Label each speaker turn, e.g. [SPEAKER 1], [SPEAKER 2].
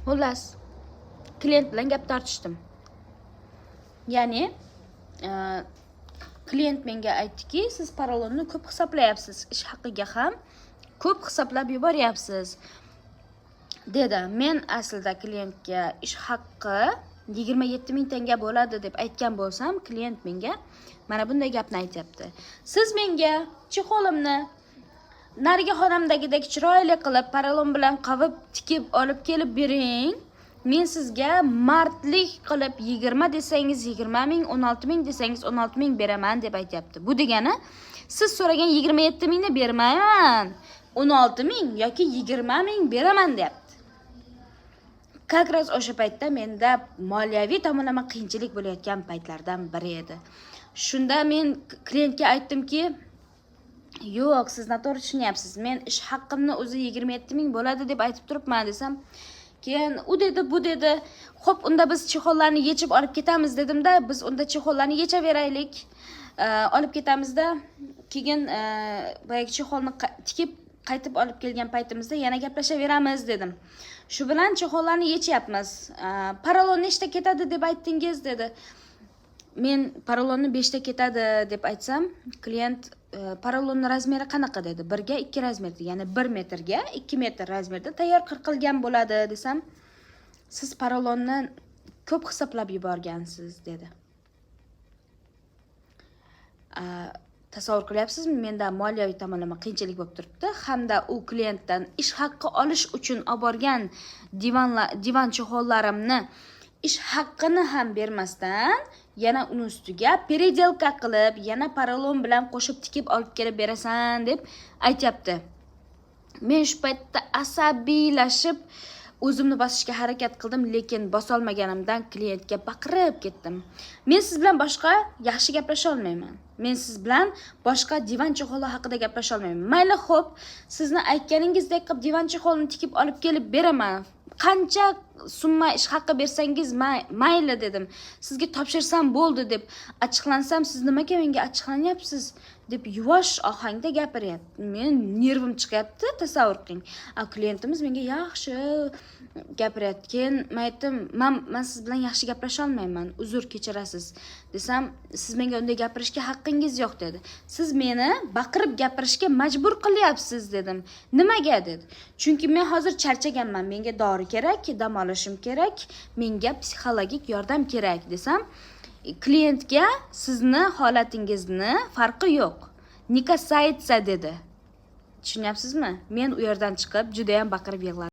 [SPEAKER 1] Xullas, klient bilan gap tortishdim. Ya'ni klient menga aytdiki, siz parolonni ko'p hisoblayapsiz, ish haqiga ham ko'p hisoblab yuboryapsiz dedi. Men aslida klientga ish haqqi 27 ming tanga bo'ladi deb aytgan bo'lsam, klient menga mana bunday gapni aytyapti. Siz menga chexolimni narigi xonamdagidek chiroyli qilib parolon bilan qavib tikib olib kelib bering. Men sizga mardlik qilib 20 desangiz 20 ming, 16 ming desangiz 16 ming beraman deb aytyapti. Bu degani siz so'ragan 27 mingni bermayman, 16 ming yoki 20 ming beraman deyapti. Как раз o'sha paytda menda moliyaviy tomonlama qiyinchilik bo'layotgan paytlardan biri edi. Shunda men klientga aytdimki, yo'q, siz noto'g'ri tushunyapsiz. Men ish haqqimni o'zi 27 ming bo'ladi deb aytib turibman desam, keyin u dedi, bu dedi, xo'p, unda biz chexollarni yechib olib ketamiz dedimda, biz unda chexollarni yechaveraylik, olib ketamizda, keyin boyagi chexolni tikib qaytib olib kelgan paytimizda yana gaplashaveramiz dedim. Shu bilan chexollarni yechyapmiz. Parolon nechta ketadi deb aytdingiz dedi. Men parolonni 5 ta ketadi deb aytsam, klient parolonni razmeri qanaqa dedi? 1 ga 2 razmerda, ya'ni 1 metrga 2 metr razmerda tayyor qilgan bo'ladi desam, siz parolonni ko'p hisoblab yuborgansiz dedi. Tasavvur qilyapsizmi? Menda moliyaviy tomonlama qiyinchilik bo'lib turibdi, hamda u klientdan ish haqqi olish uchun olib borgan divan chehollarimni ish haqqini ham bermasdan yana uni ustiga peredelka qilib, yana parolon bilan qo'shib tikib olib kelib berasan deb aytyapti. Men shu paytda asabiylashib o'zimni bosishga harakat qildim, lekin bosolmaganimdan klientga baqirib ketdim. Men siz bilan boshqa yaxshi gaplasha olmayman. Men siz bilan boshqa divan chexoli haqida gaplasha olmayman. Mayli, xo'p, sizni aytganingizdek qilib divan chexolini tikib olib kelib beraman. Qancha summa ish haqqi bersangiz mayli dedim. Sizga topshirsam bo'ldi deb achchiqlansam, siz nimaga menga achchiqlanyapsiz deb yuvosh ohangda gapiryapti. Men nervim chiqyapti, tasavvur qiling. Klientimiz menga yaxshi gapiryapti. Keyin men aytdim, men siz bilan yaxshi gaplasha olmayman, uzr kechirasiz desam, siz menga unday gapirishga haqqingiz yo'q dedi. Siz meni baqirib gapirishga majbur qilyapsiz dedim. Nimaga dedi? Chunki men hozir charchaganman, menga dori kerak, dam olishim kerak, menga psixologik yordam kerak desam, klientga sizni holatingizni farqi yo'q. Ne kасается dedi. Tushunyapsizmi? Men u yerdan chiqib juda ham baqirib yig'ladim.